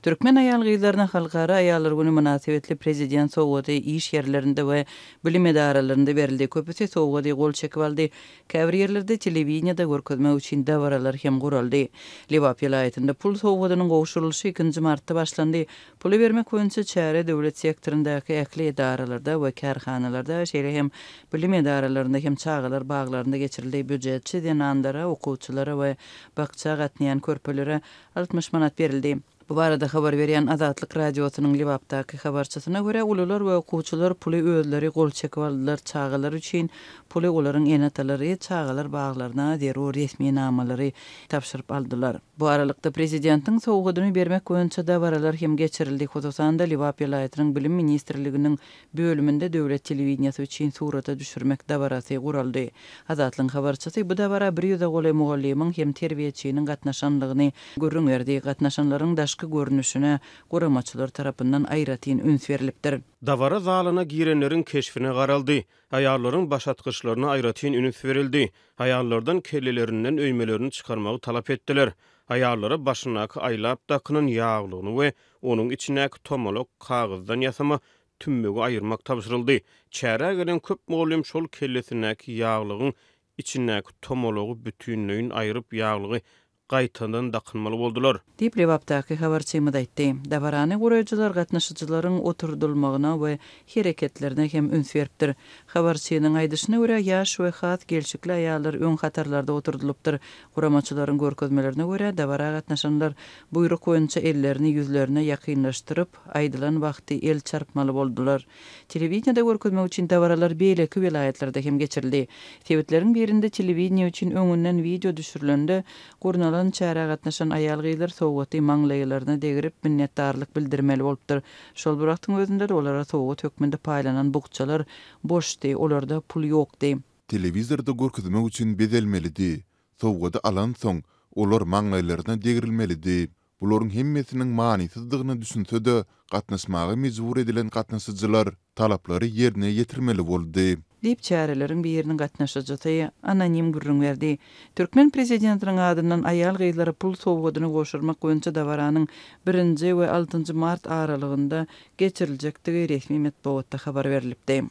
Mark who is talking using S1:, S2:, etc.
S1: Türkmen ayal gyýlaryna halkara ayallar güni münasibetli prezident sowgady iş yerlerinde we bilim edaralarynda berildi. Köpüse sowgady gol çekip aldy. Käbir ýerlerde telewizionyada görkezmek üçin dawaralar hem guraldy. Liwap ýylaýatynda pul sowgadynyň gowşurulşy 2 martda başlandy. Puly bermek boýunça çäre döwlet sektorundaky ekli edaralarda we kärhanalarda şeýle hem bilim edaralarynda hem çağalar baglarynda geçirildi. Büdjetçi denandara, okuwçylara we bakça gatnaýan körpelere 60 manat berildi. Bu barada habar berýän Azatlyk radiosynyň Liwapdaky habarçysyna görä ulular we okuwçylar puly özleri gol çekip aldylar. Çağalar üçin puly olaryň enatalary çağalar baglaryna derur resmi namalary tapşyryp aldylar. Bu aralykda prezidentiň sowgadyny bermek boýunça dawaralar hem geçirildi. Hozasanda Liwap ýylaýatynyň bilim ministrliginiň bölüminde döwlet telewizionyasy üçin surata düşürmek dawarasy guraldy. Azatlyň habarçysy bu dawara 100 goly mugallimyň hem terbiýeçiniň gatnaşanlygyny görüň berdi. Gatnaşanlaryň daşky görnüşine goramaçylar tarapyndan aýratyn üns berilipdir.
S2: Dawara zalyna girenlerin keşfine garaldy. Aýallaryň başatgyçlaryna aýratyn üns berildi. Aýallardan kellelerinden öýmelerini çykarmagy talap etdiler. Aýallara başynaky aýlap dakynyň ýaglygyny we onuň içinäki tomolok kagızdan ýasama tümmegi aýyrmak tapşyryldy. Çäre gelen köp mugallim şol kellesinäki ýaglygyň içinäki tomology bütünlüğin aýryp ýaglygy gaýtandan dakynmaly boldular.
S1: Dip Liwapdaky habarçymyda aýtdy. Dawarany guraýjylar gatnaşyjylaryň oturdulmagyna we hereketlerine hem üns beripdir. Habarçynyň aýdyşyna görä ýaş we hat gelşikli aýallar öň hatarlarda oturdulypdyr. Guramaçylaryň görkezmelerine görä dawara gatnaşanlar buyruk boýunça ellerini ýüzlerine ýakynlaşdyryp aýdylan wagty el çarpmaly boldular. Telewizionyada görkezmek üçin dawaralar beýleki vilayetlerde hem geçirildi. Sebäpleriň birinde telewiziony üçin öňünden video düşürilende gurnalan çäre gatnaşan aýal gyýlar sowgaty maňlaýlaryna degirip minnetdarlyk bildirmeli bolupdyr. Şol bir wagtyň özünde de olara sowgat hökmünde paýlanan bukçalar boşdy, olarda pul ýokdy.
S3: Telewizorda görkezmek üçin bedelmelidi. Sowgady alan soň olar maňlaýlaryna degirilmelidi. Bularyň hemmesiniň manysyzdygyny düşünse de gatnaşmagy mejbur edilen gatnaşyjylar talaplary ýerine ýetirmeli boldy.
S1: Dip çäreleriň bir ýeriniň gatnaşyjy anonim gürrüň berdi. Türkmen prezidentiniň adyndan aýal gyýlary pul sowgadyny goşurmak boýunça dawaranyň 1-nji we 6-njy mart aralygynda geçiriljekdigi resmi medeniýetde habar berilipdi.